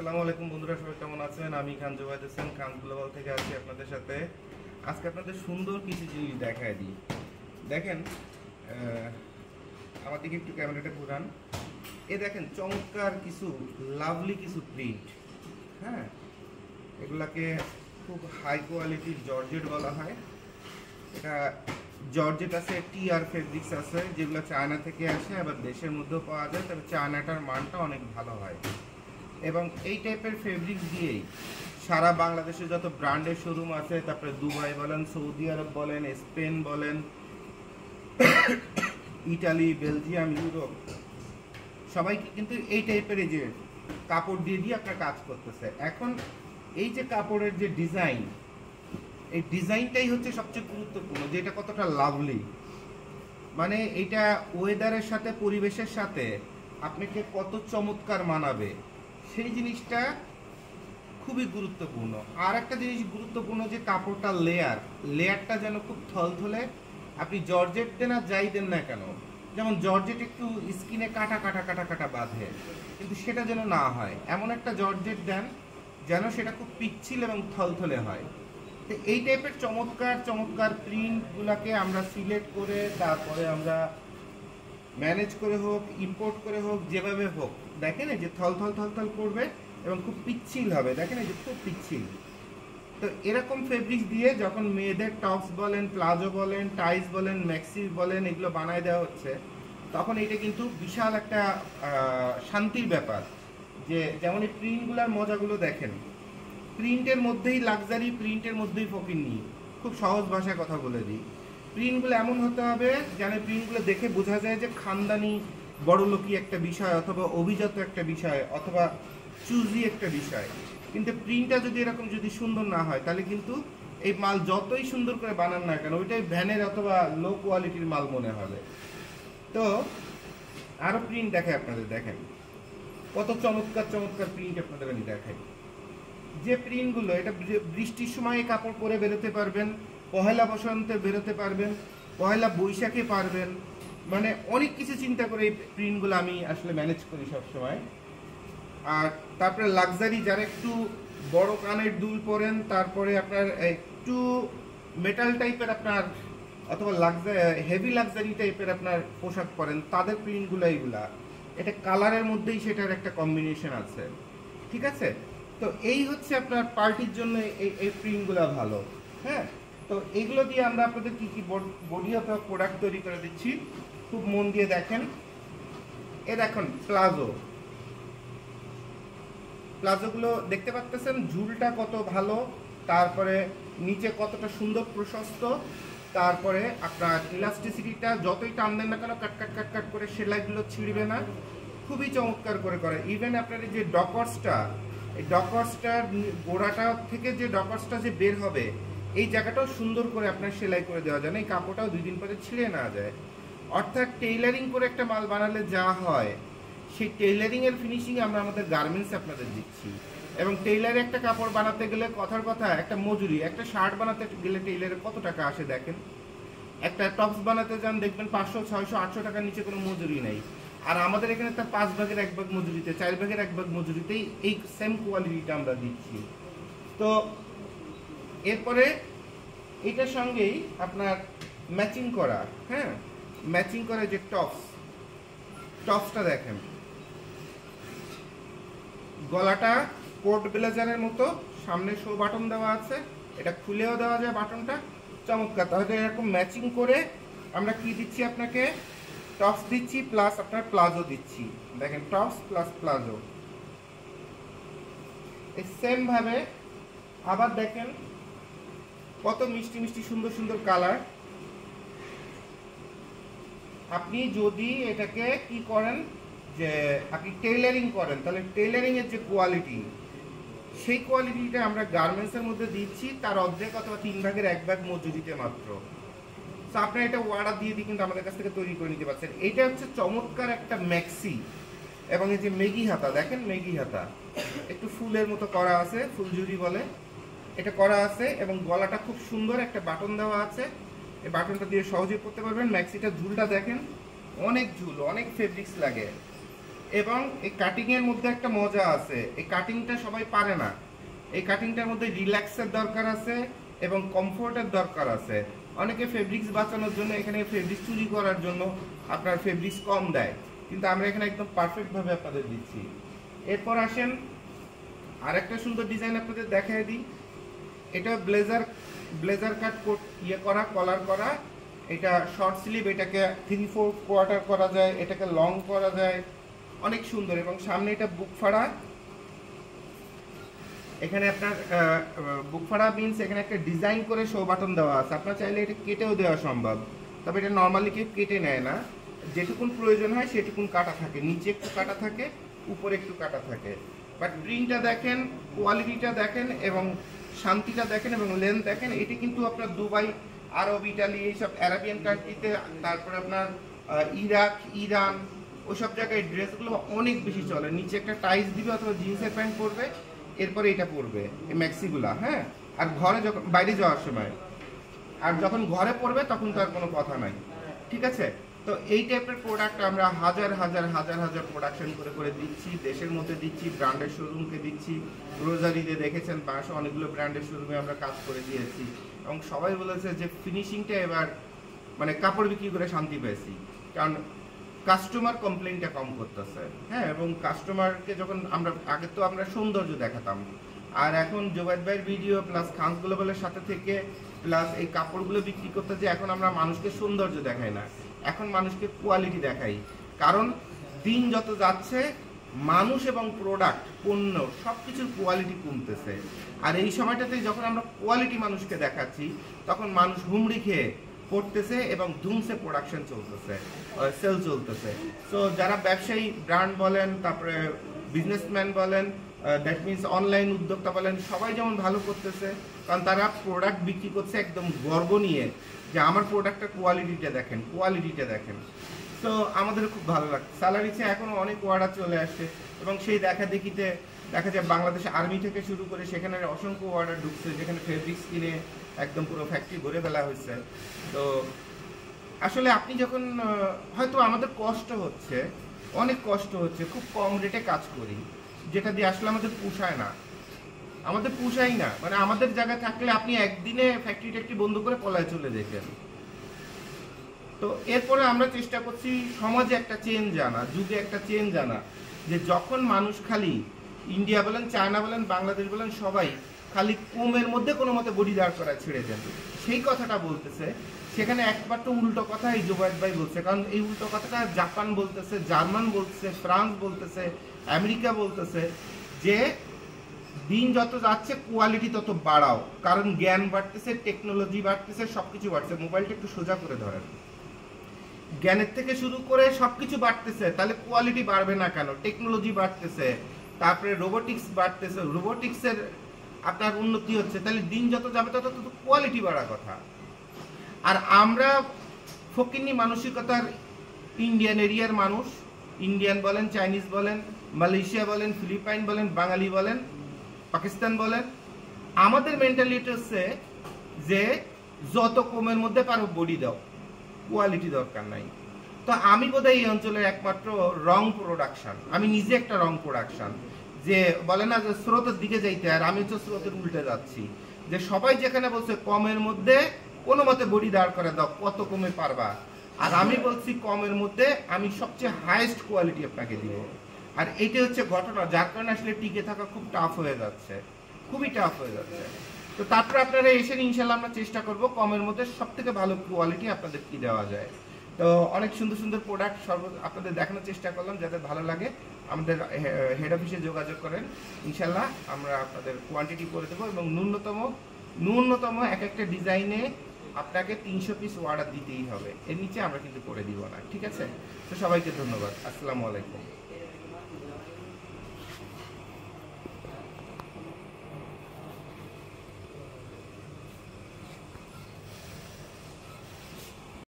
আসসালামু আলাইকুম বন্ধুরা, সবাই কেমন আছেন? আমি খান জুবাইদ হোসেন খান গ্লোবাল থেকে আছি আপনাদের সাথে। আজকে আপনাদের সুন্দর কিছু জিনিস দেখায় দিই। দেখেন, আমার দিকে একটু ক্যামেরাটা ঘুরান। দেখেন চমৎকার কিছু লাভলি কিছু প্রিন্ট। হ্যাঁ, এগুলাকে খুব হাই কোয়ালিটির জর্জেট বলা হয়। এটা জর্জেট আছে, টিআর ফেব্রিক্স আছে, যেগুলো চায়না থেকে আসে, আবার দেশের মধ্যেও পাওয়া যায়, তবে চায়নাটার মানটা অনেক ভালো হয়। এবং এই টাইপের ফেব্রিক্স দিয়েই সারা বাংলাদেশে যত ব্র্যান্ডের শোরুম আছে, তারপরে দুবাই বলেন, সৌদি আরব বলেন, স্পেন বলেন, ইটালি, বেলজিয়াম, ইউরোপ, সবাইকে কিন্তু এই টাইপের এই যে কাপড় দিয়ে দিয়ে আপনার কাজ করতেছে। এখন এই যে কাপড়ের যে ডিজাইন, এই ডিজাইনটাই হচ্ছে সবচেয়ে গুরুত্বপূর্ণ, যে এটা কতটা লাভলি। মানে এটা ওয়েদারের সাথে, পরিবেশের সাথে আপনাকে কত চমৎকার মানাবে, সেই জিনিসটা খুবই গুরুত্বপূর্ণ। আর একটা জিনিস গুরুত্বপূর্ণ, যে কাপড়টা লেয়ারটা যেন খুব থলথলে। আপনি জর্জেট দেন আর যাই দেন না কেন, যেমন জর্জেট একটু স্কিনে কাটা কাটা কাটা কাটা বাঁধে, কিন্তু সেটা যেন না হয়। এমন একটা জর্জেট দেন যেন সেটা খুব পিচ্ছিল এবং থলথলে হয়। তো এই টাইপের চমৎকার চমৎকার প্রিন্টগুলোকে আমরা সিলেক্ট করে, তারপরে আমরা ম্যানেজ করে হোক, ইম্পোর্ট করে হোক, যেভাবে হোক, দেখেন এই যে থলথল থলথল করবে এবং খুব পিচ্ছিল হবে। দেখেন এই যে খুব পিচ্ছিল। তো এরকম ফেব্রিক্স দিয়ে যখন মেয়েদের টপস বলেন, প্লাজো বলেন, টাইস বলেন, ম্যাক্সি বলেন, এগুলো বানায় দেওয়া হচ্ছে, তখন এটা কিন্তু বিশাল একটা শান্তির ব্যাপার। যে যেমন এই প্রিন্টগুলোর মজাগুলো দেখেন, প্রিন্টের মধ্যেই লাক্সারি, প্রিন্টের মধ্যেই ফকিন্নি। খুব সহজ ভাষায় কথা বলে দিই, প্রিন্টগুলো এমন হতে হবে যেন প্রিন্টগুলো দেখে বোঝা যায় যে খানদানি বড়লোকি একটা বিষয়, অথবা অভিজাত একটা বিষয়, অথবা চুজি একটা বিষয়। কিন্তু প্রিন্টটা যদি এরকম যদি সুন্দর না হয়, তাহলে কিন্তু এই মাল যতই সুন্দর করে বানান না কেন, ওইটাই ভ্যানের অথবা লো কোয়ালিটির মাল মনে হবে। তো আরও প্রিন্ট দেখে আপনাদের, দেখেন কত চমৎকার চমৎকার প্রিন্ট আপনাদের আমি দেখাই। যে প্রিন্টগুলো, এটা বৃষ্টির সময় কাপড় পরে বেরোতে পারবেন, পহেলা বসন্তে বেরোতে পারবেন, পহেলা বৈশাখে পারবেন। মানে অনেক কিছু চিন্তা করে এই প্রিন্টগুলো আমি আসলে ম্যানেজ করি সব সময়। আর তারপরে লাক্সারি, যারা একটু বড় কানের দুল পরেন, তারপরে আপনার একটু মেটাল টাইপের আপনার, অথবা হেভি লাক্সারি টাইপের আপনার পোশাক পরেন, তাদের প্রিন্টগুলো এইগুলা। এটা কালারের মধ্যেই সেটার একটা কম্বিনেশন আছে, ঠিক আছে? তো এই হচ্ছে আপনার পার্টির জন্য এই প্রিন্টগুলো ভালো। হ্যাঁ, তো এইগুলো দিয়ে আমরা আপনাদের কি কি বডি অথবা প্রোডাক্ট তৈরি করে দিচ্ছি, খুব মন দিয়ে দেখেন। দেখুন প্লাজোগুলো দেখতে পাচ্ছেন, ঝুলটা কত ভালো, তারপরে নিচে কতটা সুন্দর প্রশস্ত, তারপরে আপনার ইলাস্টিসিটিটা যতই টান দেন না কেন, কাট কাট কাট কাট করে সেলাইগুলো ছিঁড়বে না, খুবই চমৎকার করে। ইভেন আপনার এই যে ডকার্সটা, এই ডকার্সটার গোড়াটা থেকে যে ডকার্সটা যে বের হবে, এই জায়গাটাও সুন্দর করে আপনার সেলাই করে দেওয়া যায় না, এই কাপড়টাও 2 দিন পরে ছিঁড়ে না যায়। অর্থাৎ টেইলারিং করে একটা মাল বানালে যা হয়, সেই টেইলারিংয়ের ফিনিশিং আমরা আমাদের গার্মেন্টসে আপনাদের দিচ্ছি। এবং টেইলারে একটা কাপড় বানাতে গেলে কথার কথা, একটা মজুরি, একটা শার্ট বানাতে গেলে টেইলারে কত টাকা আসে দেখেন। একটা টপস বানাতে যান, দেখবেন 500, 600, 800 টাকার নিচে কোনো মজুরি নেই। আর আমাদের এখানে তার 5 ভাগের 1 ভাগ মজুরিতে, 4 ভাগের 1 ভাগ মজুরিতেই এই সেম কোয়ালিটিটা আমরা দিচ্ছি। তো এরপরে এটার সঙ্গেই আপনার ম্যাচিং করা, হ্যাঁ, ম্যাচিং করা যে টপসটা দেখেন, গলাটা কোট ব্লেজারের মতো, সামনে শো বাটন দেওয়া আছে, এটা খুলেও দেওয়া যায় বাটনটা, চমৎকার। তাহলে এরকম ম্যাচিং করে আমরা কি দিচ্ছি আপনাকে, টপস দিচ্ছি প্লাস আপনার প্লাজো দিচ্ছি। দেখেন টপস প্লাস প্লাজো, এই সেম ভাবে আবার দেখেন কত মিষ্টি মিষ্টি সুন্দর সুন্দর কালার। আপনি যদি এটাকে কি করেন, যে আপনি টেইলারিং করেন, তাহলে টেইলারিং এর যে কোয়ালিটি, সেই কোয়ালিটিটা আমরা গার্মেন্টসের মধ্যে দিচ্ছি তার অর্ধেক অথবা 3 ভাগের 1 ভাগ মজুরিতে মাত্র। তো আপনার এটা অর্ডার দিয়ে দিয়ে কিন্তু আমাদের কাছ থেকে তৈরি করে নিতে পারছেন। এটা হচ্ছে চমৎকার একটা ম্যাক্সি। এবং এই যে মেগি হাতা, দেখেন মেগি হাতা একটু ফুলের মতো করা আছে, ফুলঝুরি বলে, এটা করা আছে, এবং গলাটা খুব সুন্দর একটা বাটন দেওয়া আছে, এই বাটনটা দিয়ে সহজেই পরতে পারবেন। ম্যাক্সিটার ঝুলটা দেখেন, অনেক ঝুল, অনেক ফেব্রিক্স লাগে। এবং এই কাটিংয়ের মধ্যে একটা মজা আছে, এই কাটিংটা সবাই পারে না। এই কাটিংটার মধ্যে রিল্যাক্সের দরকার আছে এবং কমফোর্টের দরকার আছে। অনেকে ফেব্রিক্স বাঁচানোর জন্য এখানে ফেব্রিক্স চুরি করার জন্য আপনার ফেব্রিক্স কম দেয়, কিন্তু আমরা এখানে একদম পারফেক্টভাবে আপনাদের দিচ্ছি। এরপর আসেন আরেকটা সুন্দর ডিজাইন আপনাদের দেখাই দিই। এটা ব্লেজার কাট করা, কলার করা। এটা শর্ট স্লিভ, এটাকে 3/4 কোয়ার্টার করা যায়, এটাকে লং করা যায়, অনেক সুন্দর। এবং সামনে এটা বুক ফাড়া। এখানে আপনার বুক ফাড়া মিন্স এখানে একটা ডিজাইন করে শো বাটন দেওয়া আছে। আপনার চাইলে এটা কেটেও দেওয়া সম্ভব, তবে এটা নর্মালি কেউ কেটে নেয় না। যেটুকুন প্রয়োজন হয় সেটুকুন কাটা থাকে, নিচে একটু কাটা থাকে, উপরে একটু কাটা থাকে। বাট প্রিন্টটা দেখেন, কোয়ালিটিটা দেখেন এবং শান্তিটা দেখেন এবং লেন্থ দেখেন। এটি কিন্তু আপনার দুবাই, আরব, ইটালি, এইসব অ্যারাবিয়ান কান্ট্রিতে, তারপরে আপনার ইরাক, ইরান, ওইসব জায়গায় ড্রেসগুলো অনেক বেশি চলে। নিচে একটা টাইস দিবে অথবা জিন্সের প্যান্ট পরবে, এরপরে এটা পরবে, এই ম্যাক্সিগুলা। হ্যাঁ, আর ঘরে যখন বাইরে যাওয়ার সময়, আর যখন ঘরে পরবে তখন তো আর কোনো কথা নাই। ঠিক আছে, তো এই টাইপের প্রোডাক্ট আমরা হাজার হাজার হাজার হাজার প্রোডাকশন করে করে দিচ্ছি, দেশের মধ্যে দিচ্ছি, ব্র্যান্ডের শোরুমকে দিচ্ছি। রোজারিতে দেখেছেন বাংলাদেশে অনেকগুলো ব্র্যান্ডের শোরুমে আমরা কাজ করে দিয়েছি এবং সবাই বলেছে যে ফিনিশিংটা এবার মানে কাপড় বিক্রি করে শান্তি পেয়েছি, কারণ কাস্টমার কমপ্লেনটা কম করতেছে। হ্যাঁ, এবং কাস্টমারকে যখন আগে তো আমরা সৌন্দর্য দেখাতাম, আর এখন জোবাইদ ভাইয়ের ভিডিও প্লাস খান গ্লোবালের সাথে থেকে প্লাস এই কাপড়গুলো বিক্রি করতে, যে এখন আমরা মানুষকে সৌন্দর্য দেখাই না, এখন মানুষকে কোয়ালিটি দেখাই। কারণ দিন যত যাচ্ছে মানুষ এবং প্রোডাক্ট, পণ্য, সব কিছুর কোয়ালিটি কমতেছে। আর এই সময়টাতে যখন আমরা কোয়ালিটি মানুষকে দেখাচ্ছি, তখন মানুষ হুমড়ি খেয়ে পড়তেছে এবং ধুমসে প্রোডাকশন চলতেছে, সেল চলতেছে। সো যারা ব্যবসায়ী, ব্র্যান্ড বলেন, তারপরে বিজনেসম্যান বলেন, দ্যাট মিনস অনলাইন উদ্যোক্তা বলেন, সবাই যেমন ভালো করতেছে, কারণ তারা প্রোডাক্ট বিক্রি করছে একদম গর্ব নিয়ে যে আমার প্রোডাক্টের কোয়ালিটিটা দেখেন, কোয়ালিটিটা দেখেন। তো আমাদের খুব ভালো লাগছে। স্যালারিতে এখনও অনেক অর্ডার চলে আসছে এবং সেই দেখা দেখিতে দেখা যায় বাংলাদেশ আর্মি থেকে শুরু করে সেখানে অসংখ্য অর্ডার ঢুকছে, যেখানে ফেব্রিক্স কিনে একদম পুরো ফ্যাক্টরি ভরে ফেলা হয়েছে। তো আসলে আপনি যখন হয়তো আমাদের কষ্ট হচ্ছে, অনেক কষ্ট হচ্ছে, খুব কম রেটে কাজ করি, যেটা দিয়ে আসলে আমাদের পোষায় না, আমাদের পোষাই না। মানে আমাদের জায়গায় থাকলে আপনি একদিনে ফ্যাক্টরি ট্যাক্টরি বন্ধ করে পলায় চলে যেতেন। তো এরপরে আমরা চেষ্টা করছি সমাজে একটা চেঞ্জ আনা, যুগে একটা চেঞ্জ আনা, যে যখন মানুষ খালি ইন্ডিয়া বলেন, চায়না বলেন, বাংলাদেশ বলেন, সবাই খালি কমের মধ্যে কোনো মতে বডি দাঁড় করা ছেড়ে দেন, সেই কথাটা বলতেছে, সেখানে একবার তো উল্টো কথা এই জোবায়েদ ভাই বলছে। কারণ এই উল্টো কথাটা জাপান বলতেছে, জার্মান বলতেছে, ফ্রান্স বলতেছে, আমেরিকা বলতেছে, যে দিন যত যাচ্ছে কোয়ালিটি তত বাড়াও, কারণ জ্ঞান বাড়তেছে, টেকনোলজি বাড়তেছে, সবকিছু বাড়ছে। মোবাইলটা একটু সোজা করে ধরেন, জ্ঞানের থেকে শুরু করে সবকিছু বাড়তেছে, তাহলে কোয়ালিটি বাড়বে না কেন? টেকনোলজি বাড়তেছে, তারপরে রোবোটিক্স বাড়তেছে, রোবোটিক্সের আপনার উন্নতি হচ্ছে, তাহলে দিন যত যাবে তত তত কোয়ালিটি বাড়ার কথা। আর আমরা ফকিন্নি মানসিকতার ইন্ডিয়ান এরিয়ার মানুষ, ইন্ডিয়ান বলেন, চাইনিজ বলেন, মালয়েশিয়া বলেন, ফিলিপাইন বলেন, বাঙালি বলেন, পাকিস্তান বলেন, আমাদের মেন্টালিটি হচ্ছে যে যত কমের মধ্যে পারো বডি দাও, কোয়ালিটি দরকার নাই। তো আমি বোধহয় এই অঞ্চলের একমাত্র রং প্রোডাকশন, আমি নিজে একটা রং প্রোডাকশন, যে বলে না যে স্রোতের দিকে যাইতে, আর আমি তো স্রোতের উল্টে যাচ্ছি। যে সবাই যেখানে বলছে কমের মধ্যে কোনো মতে বডি দাঁড় করে দাও, কত কমে পারবা, আর আমি বলছি কমের মধ্যে আমি সবচেয়ে হাইয়েস্ট কোয়ালিটি আপনাকে দিব। আর এইটা হচ্ছে ঘটনা, যার কারণে আসলে টিকে থাকা খুব টাফ হয়ে যাচ্ছে, খুবই টাফ হয়ে যাচ্ছে। তো তারপরে আপনারা এসে ইনশাল্লাহ আমরা চেষ্টা করব কমের মধ্যে সব থেকে ভালো কোয়ালিটি আপনাদের কি দেওয়া যায়। তো অনেক সুন্দর সুন্দর প্রোডাক্ট আপনাদের দেখানোর চেষ্টা করলাম, যাদের ভালো লাগে আমাদের হেড অফিসে যোগাযোগ করেন, ইনশাল্লাহ আমরা আপনাদের কোয়ান্টিটি করে দেবো। এবং ন্যূনতম এক একটা ডিজাইনে আপনাকে 300 পিস অর্ডার দিতেই হবে, এর নিচে আমরা কিন্তু করে দিব না। ঠিক আছে, তো সবাইকে ধন্যবাদ, আসসালামু আলাইকুম।